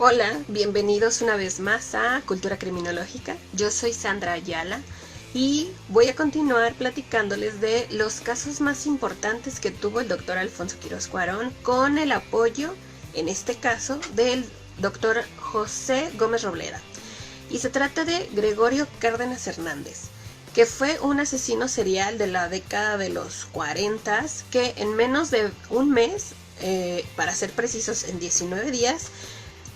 Hola, bienvenidos una vez más a Cultura Criminológica. Yo soy Sandra Ayala y voy a continuar platicándoles de los casos más importantes que tuvo el doctor Alfonso Quirós Cuarón con el apoyo, en este caso, del doctor José Gómez Robleda. Y se trata de Gregorio Cárdenas Hernández, que fue un asesino serial de la década de los 40 que en menos de un mes, para ser precisos en 19 días,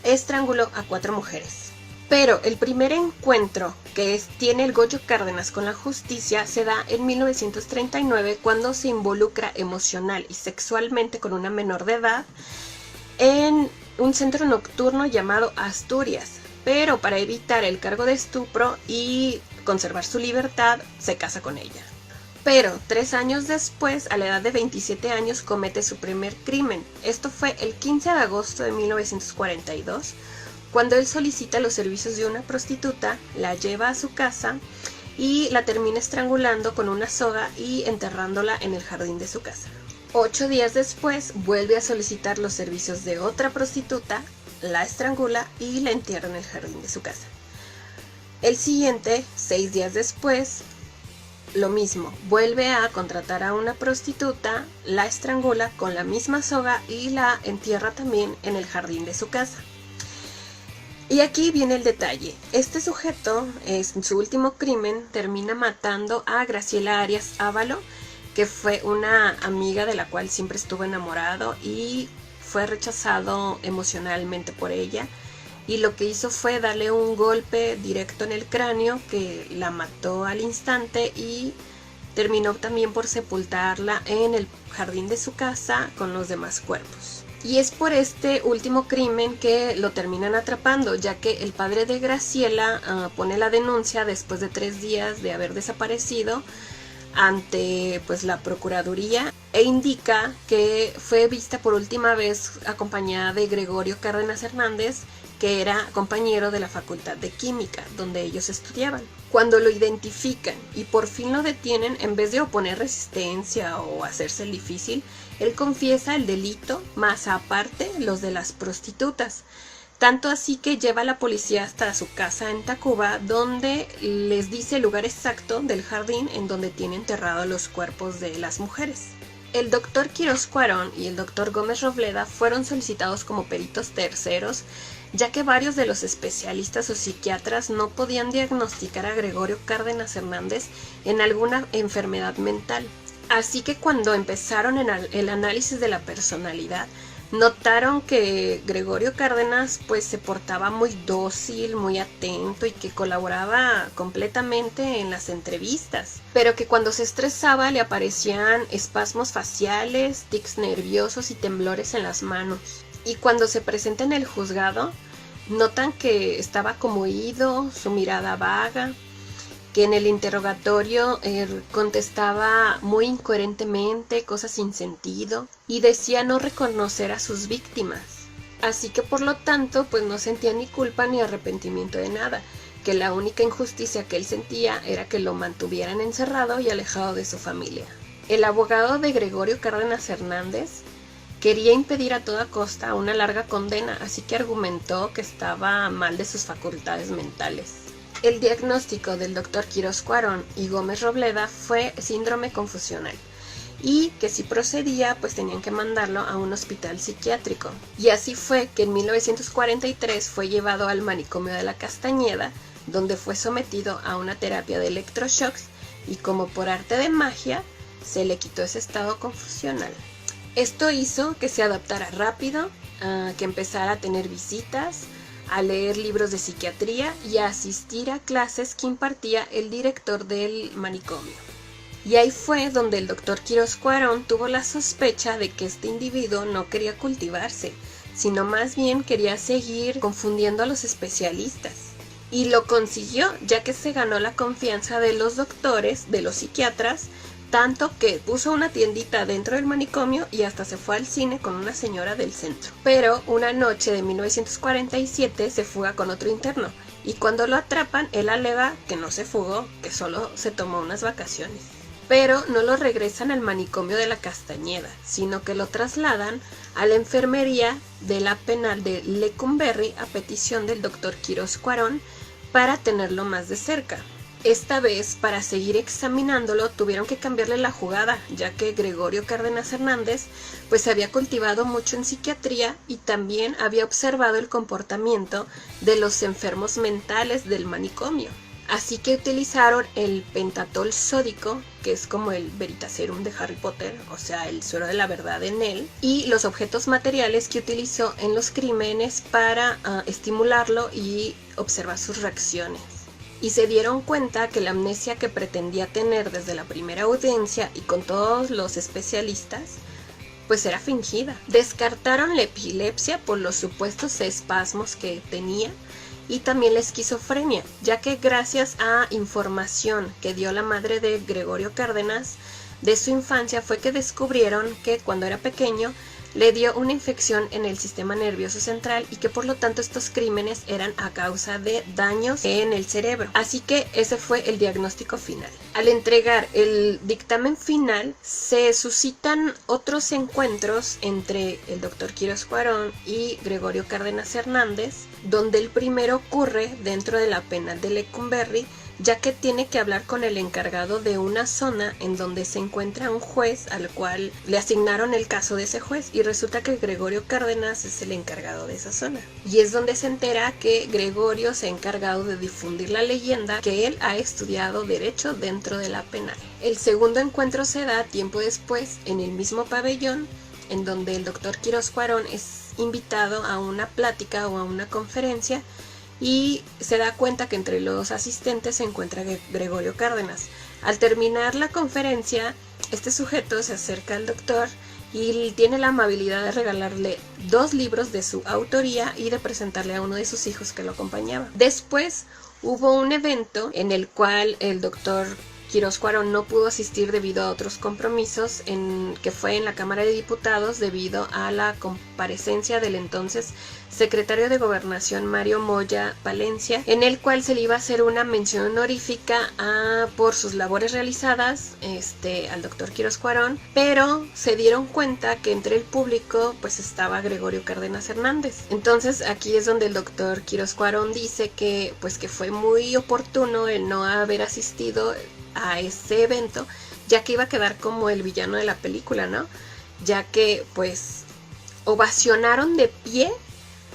estranguló a 4 mujeres. Pero el primer encuentro que tiene el Goyo Cárdenas con la justicia se da en 1939 cuando se involucra emocional y sexualmente con una menor de edad en un centro nocturno llamado Asturias. Pero para evitar el cargo de estupro y conservar su libertad, se casa con ella. Pero 3 años después, a la edad de 27 años, comete su primer crimen. Esto fue el 15 de agosto de 1942, cuando él solicita los servicios de una prostituta, la lleva a su casa y la termina estrangulando con una soga y enterrándola en el jardín de su casa. 8 días después, vuelve a solicitar los servicios de otra prostituta, la estrangula y la entierra en el jardín de su casa. El siguiente, 6 días después, lo mismo, vuelve a contratar a una prostituta, la estrangula con la misma soga y la entierra también en el jardín de su casa. Y aquí viene el detalle. Este sujeto, en su último crimen, termina matando a Graciela Arias Ávalo, que fue una amiga de la cual siempre estuvo enamorado y fue rechazado emocionalmente por ella. Y lo que hizo fue darle un golpe directo en el cráneo que la mató al instante y terminó también por sepultarla en el jardín de su casa con los demás cuerpos. Y es por este último crimen que lo terminan atrapando, ya que el padre de Graciela pone la denuncia después de 3 días de haber desaparecido ante la Procuraduría e indica que fue vista por última vez acompañada de Gregorio Cárdenas Hernández, que era compañero de la Facultad de Química, donde ellos estudiaban. Cuando lo identifican y por fin lo detienen, en vez de oponer resistencia o hacerse el difícil, él confiesa el delito, más aparte los de las prostitutas. Tanto así que lleva a la policía hasta su casa en Tacuba, donde les dice el lugar exacto del jardín en donde tiene enterrados los cuerpos de las mujeres. El doctor Quirós Cuarón y el doctor Gómez Robleda fueron solicitados como peritos terceros, ya que varios de los especialistas o psiquiatras no podían diagnosticar a Gregorio Cárdenas Hernández en alguna enfermedad mental. Así que cuando empezaron el análisis de la personalidad, notaron que Gregorio Cárdenas se portaba muy dócil, muy atento y que colaboraba completamente en las entrevistas, pero que cuando se estresaba le aparecían espasmos faciales, tics nerviosos y temblores en las manos. Y cuando se presenta en el juzgado, notan que estaba conmovido, su mirada vaga, que en el interrogatorio contestaba muy incoherentemente, cosas sin sentido, y decía no reconocer a sus víctimas. Así que por lo tanto, no sentía ni culpa ni arrepentimiento de nada, que la única injusticia que él sentía era que lo mantuvieran encerrado y alejado de su familia. El abogado de Gregorio Cárdenas Hernández quería impedir a toda costa una larga condena, así que argumentó que estaba mal de sus facultades mentales. El diagnóstico del doctor Quirós Cuarón y Gómez Robleda fue síndrome confusional y que si procedía tenían que mandarlo a un hospital psiquiátrico. Y así fue que en 1943 fue llevado al manicomio de la Castañeda, donde fue sometido a una terapia de electroshocks y como por arte de magia se le quitó ese estado confusional. Esto hizo que se adaptara rápido, que empezara a tener visitas, a leer libros de psiquiatría y a asistir a clases que impartía el director del manicomio. Y ahí fue donde el doctor Quirós Cuarón tuvo la sospecha de que este individuo no quería cultivarse, sino más bien quería seguir confundiendo a los especialistas. Y lo consiguió, ya que se ganó la confianza de los doctores, de los psiquiatras, tanto que puso una tiendita dentro del manicomio y hasta se fue al cine con una señora del centro. Pero una noche de 1947 se fuga con otro interno y cuando lo atrapan él alega que no se fugó, que solo se tomó unas vacaciones. pero no lo regresan al manicomio de la Castañeda, sino que lo trasladan a la enfermería de la penal de Lecumberri a petición del doctor Quirós Cuarón para tenerlo más de cerca. Esta vez, para seguir examinándolo, tuvieron que cambiarle la jugada, ya que Gregorio Cárdenas Hernández pues se había cultivado mucho en psiquiatría y también había observado el comportamiento de los enfermos mentales del manicomio. Así que utilizaron el pentatol sódico, que es como el Veritaserum de Harry Potter, o sea, el suero de la verdad en él, y los objetos materiales que utilizó en los crímenes para estimularlo y observar sus reacciones. Y se dieron cuenta que la amnesia que pretendía tener desde la primera audiencia y con todos los especialistas, pues era fingida. Descartaron la epilepsia por los supuestos espasmos que tenía y también la esquizofrenia, ya que gracias a información que dio la madre de Gregorio Cárdenas de su infancia fue que descubrieron que cuando era pequeño le dio una infección en el sistema nervioso central y que por lo tanto estos crímenes eran a causa de daños en el cerebro. Así que ese fue el diagnóstico final. Al entregar el dictamen final, se suscitan otros encuentros entre el doctor Quirós Cuarón y Gregorio Cárdenas Hernández, donde el primero ocurre dentro de la penal de Lecumberri, ya que tiene que hablar con el encargado de una zona en donde se encuentra un juez al cual le asignaron el caso de ese juez, y resulta que Gregorio Cárdenas es el encargado de esa zona. Y es donde se entera que Gregorio se ha encargado de difundir la leyenda que él ha estudiado derecho dentro de la penal. El segundo encuentro se da tiempo después en el mismo pabellón, en donde el doctor Quirós Cuarón es invitado a una plática o a una conferencia y se da cuenta que entre los asistentes se encuentra Gregorio Cárdenas. Al terminar la conferencia, este sujeto se acerca al doctor y tiene la amabilidad de regalarle 2 libros de su autoría y de presentarle a uno de sus hijos que lo acompañaba. Después hubo un evento en el cual el doctor Quirós Cuarón no pudo asistir debido a otros compromisos, que fue en la Cámara de Diputados debido a la comparecencia del entonces secretario de Gobernación Mario Moya Palencia, en el cual se le iba a hacer una mención honorífica por sus labores realizadas al doctor Quirós Cuarón, pero se dieron cuenta que entre el público pues estaba Gregorio Cárdenas Hernández. Entonces aquí es donde el doctor Quirós Cuarón dice que fue muy oportuno el no haber asistido a ese evento, ya que iba a quedar como el villano de la película, ¿no? Ya que pues ovacionaron de pie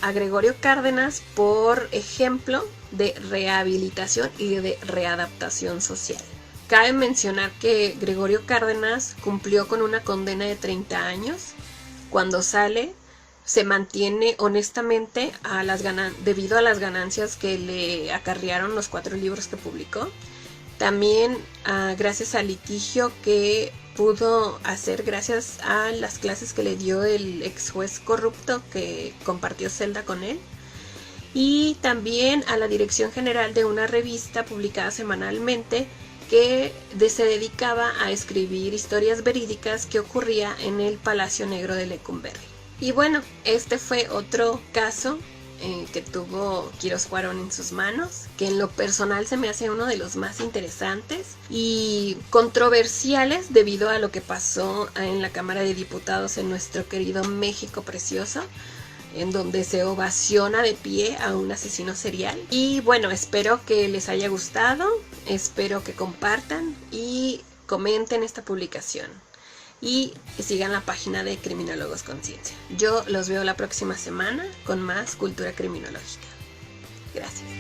a Gregorio Cárdenas por ejemplo de rehabilitación y de readaptación social. Cabe mencionar que Gregorio Cárdenas cumplió con una condena de 30 años. Cuando sale, se mantiene honestamente debido a las ganancias que le acarrearon los 4 libros que publicó. También gracias al litigio que pudo hacer gracias a las clases que le dio el ex juez corrupto que compartió celda con él, y también a la dirección general de una revista publicada semanalmente que se dedicaba a escribir historias verídicas que ocurría en el Palacio Negro de Lecumberri. Y bueno, este fue otro caso que tuvo Quirós Cuarón en sus manos, que en lo personal se me hace uno de los más interesantes y controversiales debido a lo que pasó en la Cámara de Diputados en nuestro querido México precioso, en donde se ovaciona de pie a un asesino serial. Y bueno, espero que les haya gustado, espero que compartan y comenten esta publicación. Y sigan la página de Criminólogos Conciencia. Yo los veo la próxima semana con más cultura criminológica. Gracias.